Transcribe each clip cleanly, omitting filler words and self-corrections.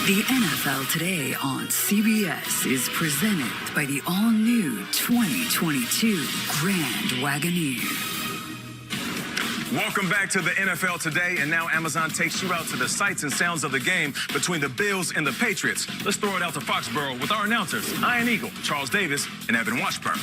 The NFL Today on CBS is presented by the all-new 2022 Grand Wagoneer. Welcome back to the NFL Today, and now Amazon takes you out to the sights and sounds of the game between the Bills and the Patriots. Let's throw it out to Foxborough with our announcers, Ian Eagle, Charles Davis, and Evan Washburn.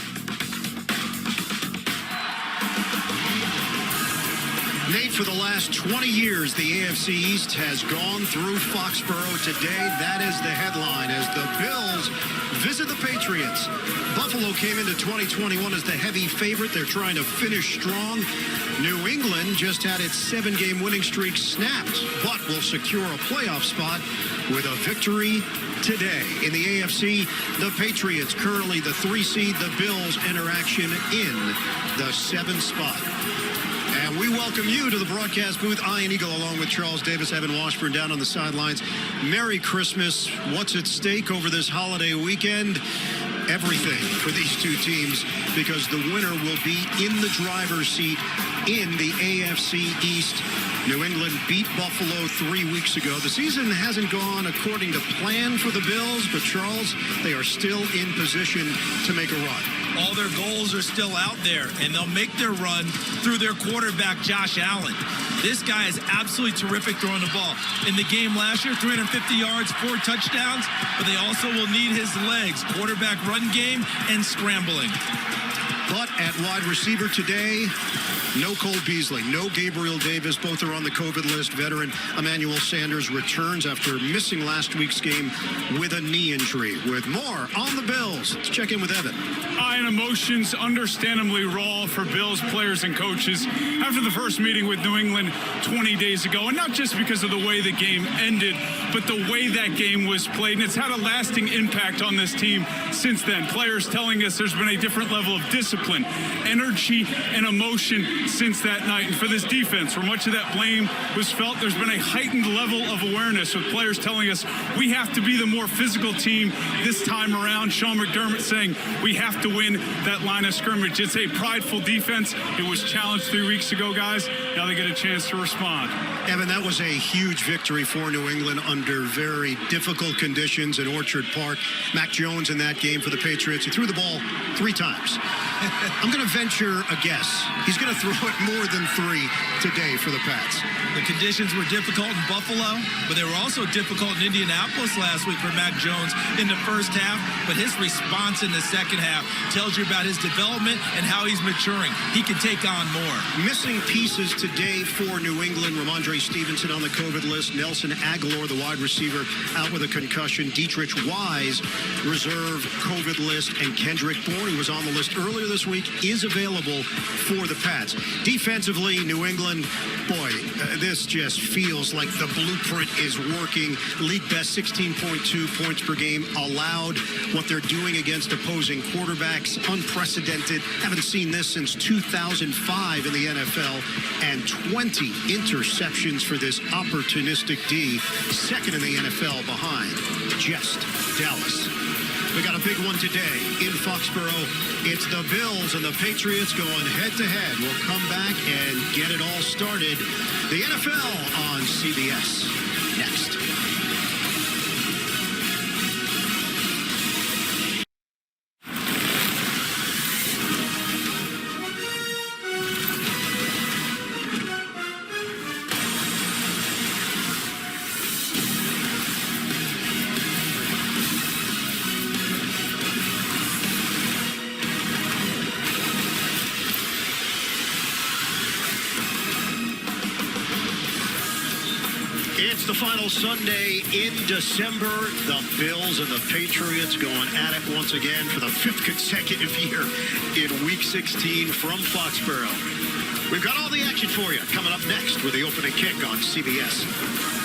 Nate, for the last 20 years, the AFC East has gone through Foxborough today. That is the headline as the Bills visit the Patriots. Buffalo came into 2021 as the heavy favorite. They're trying to finish strong. New England just had its 7-game winning streak snapped, but will secure a playoff spot with a victory today. In the AFC, the Patriots currently the 3 seed, the Bills interaction in the 7th spot. And we welcome you to the broadcast booth. Ian Eagle along with Charles Davis, Evan Washburn down on the sidelines. Merry Christmas. What's at stake over this holiday weekend? Everything for these two teams, because the winner will be in the driver's seat in the AFC East. New England beat Buffalo 3 weeks ago. The season hasn't gone according to plan for the Bills, but Charles, they are still in position to make a run. All their goals are still out there, and they'll make their run through their quarterback, Josh Allen. This guy is absolutely terrific throwing the ball. In the game last year, 350 yards, 4 touchdowns, but they also will need his legs, quarterback run game, and scrambling. But at wide receiver today, no Cole Beasley, no Gabriel Davis. Both are on the COVID list. Veteran Emmanuel Sanders returns after missing last week's game with a knee injury. With more on the Bills, let's check in with Evan. And emotions understandably raw for Bills players and coaches after the first meeting with New England 20 days ago. And not just because of the way the game ended, but the way that game was played. And it's had a lasting impact on this team since then. Players telling us there's been a different level of discipline, energy, and emotion since that night. And for this defense, where much of that blame was felt, there's been a heightened level of awareness with players telling us we have to be the more physical team this time around. Sean McDermott saying we have to win that line of scrimmage. It's a prideful defense. It was challenged 3 weeks ago, guys. Now they get a chance to respond. Evan, that was a huge victory for New England under very difficult conditions in Orchard Park. Mac Jones in that game for the Patriots. He threw the ball 3 times. I'm going to venture a guess. He's going to throw it more than 3 today for the Pats. The conditions were difficult in Buffalo, but they were also difficult in Indianapolis last week for Mac Jones in the first half. But his response in the second half tells you about his development and how he's maturing. He can take on more. Missing pieces today for New England. Ramondre Stevenson on the COVID list. Nelson Aguilar, the wide receiver, out with a concussion. Dietrich Wise, reserve COVID list. And Kendrick Bourne, who was on the list earlier this week, is available for the Pats. Defensively, New England, boy, this just feels like the blueprint is working. League best 16.2 points per game allowed. What they're doing against opposing quarterbacks, unprecedented. Haven't seen this since 2005 in the NFL. And 20 interceptions for this opportunistic D. Second in the NFL behind just Dallas. We got a big one today in Foxborough. It's the Bills and the Patriots going head-to-head. We'll come back and get it all started. The NFL on CBS next. It's the final Sunday in December. The Bills and the Patriots going at it once again for the 5th consecutive year in Week 16 from Foxborough. We've got all the action for you coming up next with the opening kick on CBS.